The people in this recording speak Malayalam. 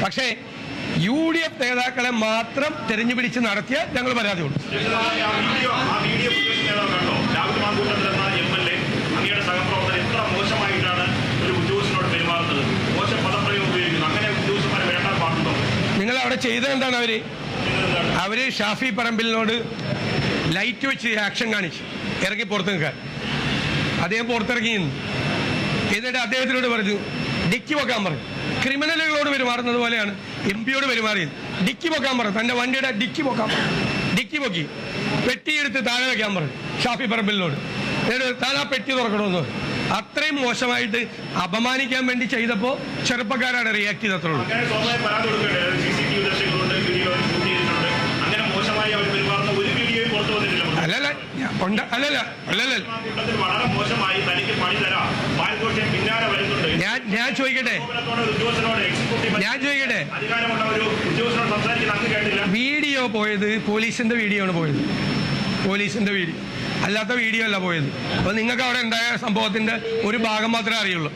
പക്ഷേ UDF നേതാക്കളെ മാത്രം തെരഞ്ഞു പിടിച്ച് നടത്തിയ ഞങ്ങൾ പരാതി കൊടുത്തു. നിങ്ങൾ അവിടെ ചെയ്തത് എന്താണ്? അവര് ഷാഫി പറമ്പിലിനോട് ലൈറ്റ് വെച്ച് ആക്ഷൻ കാണിച്ചു ഇറങ്ങി പുറത്ത് നിൽക്കാൻ. അദ്ദേഹം പുറത്തിറങ്ങി നിന്നു. എന്നിട്ട് അദ്ദേഹത്തിനോട് പറഞ്ഞു ഡിക്കി പൊക്കാൻ പറഞ്ഞു. ക്രിമിനലുകളോട് പെരുമാറുന്നത് പോലെയാണ് MP യോട് പെരുമാറിയത്. ഡിക്കി പൊക്കാൻ പറഞ്ഞു. തൻ്റെ വണ്ടിയുടെ ഡിക്കി പൊക്കാൻ പറഞ്ഞു. ഡിക്കി പൊക്കി പെട്ടിയെടുത്ത് താഴെ വയ്ക്കാൻ പറഞ്ഞു ഷാഫി പറമ്പിലിനോട്. എന്നിട്ട് താൻ ആ പെട്ടി തുറക്കണമെന്ന്. അത്രയും മോശമായിട്ട് അപമാനിക്കാൻ വേണ്ടി ചെയ്തപ്പോൾ ചെറുപ്പക്കാരാണ് റിയാക്ട് ചെയ്തത്രയുള്ളൂ. അല്ലല്ല ഞാൻ ചോദിക്കട്ടെ, വീഡിയോ പോയത് പോലീസിന്റെ വീഡിയോ ആണ് പോയത്. പോലീസിന്റെ വീഡിയോ അല്ലാത്ത വീഡിയോ അല്ല പോയത്. അപ്പോൾ നിങ്ങൾക്ക് അവിടെ ഉണ്ടായ സംഭവത്തിന്റെ ഒരു ഭാഗം മാത്രമേ അറിയുള്ളൂ.